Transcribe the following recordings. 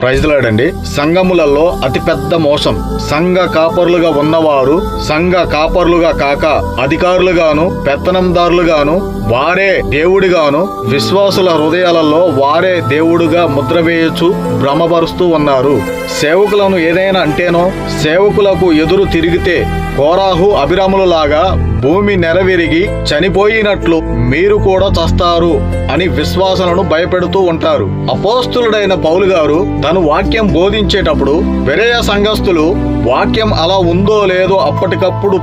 ప్రైజ్లాడండి. సంఘములలో అతిపెద్ద మోసం సంఘ కాపరులుగా ఉన్నవారు సంఘ కాపరులుగా కాక అధికారులుగాను పెత్తనందారులుగాను వారే దేవుడిగాను విశ్వాసుల హృదయాలలో వారే దేవుడుగా ముద్ర వేయచ్చు భ్రమపరుస్తూ ఉన్నారు. సేవకులను ఏదైనా అంటేనో సేవకులకు ఎదురు తిరిగితే కోరాహు అభిరాములలాగా భూమి నెరవిరిగి చనిపోయినట్లు మీరు కూడా చస్తారు అని విశ్వాసులను భయపెడుతూ ఉంటారు. అపోస్తులుడైన పౌలు గారు తను వాక్యం బోధించేటప్పుడు బెరేయ సంఘస్థులు వాక్యం అలా ఉందో లేదో అప్పటికప్పుడు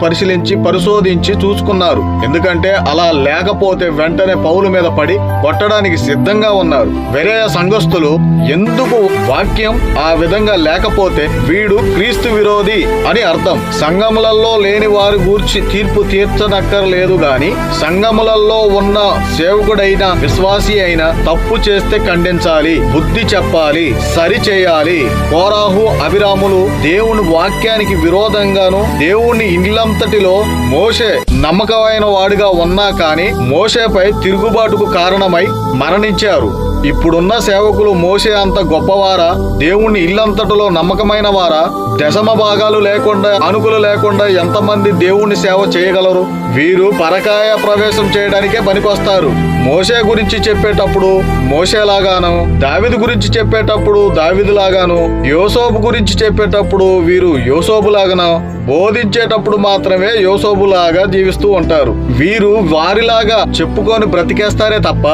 పరిశోధించి చూసుకున్నారు. ఎందుకంటే అలా లేకపోతే వెంటనే పౌలు మీద పడి కొట్టడానికి సిద్ధంగా ఉన్నారు. బెరేయ సంఘస్థులు ఎందుకు వాక్యం ఆ విధంగా లేకపోతే వీడు క్రీస్తు విరోధి అని అర్థం. సంఘములలో లేని వారి గూర్చి తీర్పు తీర్చనక్కర్లేదు గాని సంఘములలో ఉన్న సేవకుడైన విశ్వాసి అయినా తప్పు చేస్తే ఖండించాలి, బుద్ధి చెప్పాలి, సరి చేయాలి. కోరాహు అభిరాములు దేవుని వాక్యానికి విరోధంగాను దేవుని ఇల్లంతటిలో మోషే నమ్మకమైన వాడిగా ఉన్నా కాని మోషేపై తిరుగుబాటుకు కారణమై మరణించారు. ఇప్పుడున్న సేవకులు మోషే అంత గొప్పవారా? దేవుని ఇల్లంతటిలో నమ్మకమైన వారా? దశమ భాగాలు లేకుండా అనుకులు లేకుండా ఎంతమంది దేవుని సేవ చేయగలరు? వీరు పరకాయ ప్రవేశం చేయడానికే పనికొస్తారు. మోషే గురించి చెప్పేటప్పుడు మోషేలాగాను, దావీదు గురించి చెప్పేటప్పుడు దావీదులాగాను, యోసేపు గురించి చెప్పేటప్పుడు వీరు యోసేపులాగాను, బోధించేటప్పుడు మాత్రమే యోసేపులాగా జీవిస్తూ ఉంటారు. వీరు వారిలాగా చెప్పుకొని బ్రతికేస్తారే తప్ప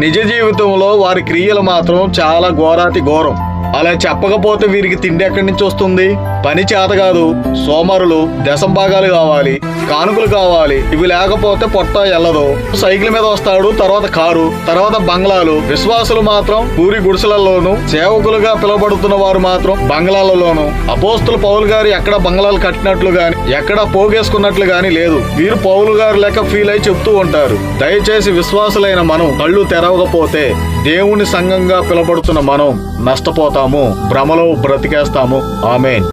నిజ జీవితంలో వారి క్రియలు మాత్రం చాలా ఘోరాతి ఘోరం. అలా చెప్పకపోతే వీరికి తిండి ఎక్కడి నుంచి వస్తుంది? పని చేత కాదు, సోమరులు, దశంభాగాలు కావాలి, కానుకలు కావాలి. ఇవి లేకపోతే పొట్ట ఎల్లదు. సైకిల్ మీద వస్తాడు, తర్వాత కారు, తర్వాత బంగ్లాలు. విశ్వాసులు మాత్రం పూరి గుడిసెలలోను, సేవకులుగా పిలువబడుతున్న వారు మాత్రం బంగ్లాలలోను. అపోస్తులు పౌలు గారు ఎక్కడ బంగ్లాలు కట్టినట్లు గాని ఎక్కడ పోగేసుకున్నట్లు గాని లేదు. వీరు పౌలు గారు లెక్క ఫీల్ అయి చెప్తూ ఉంటారు. దయచేసి విశ్వాసులైన మనం కళ్ళు తెరవకపోతే దేవుని సంఘంగా పిలువబడుతున్న మనం నష్టపోతాము, భ్రమలో బ్రతికేస్తాము. ఆమేన్.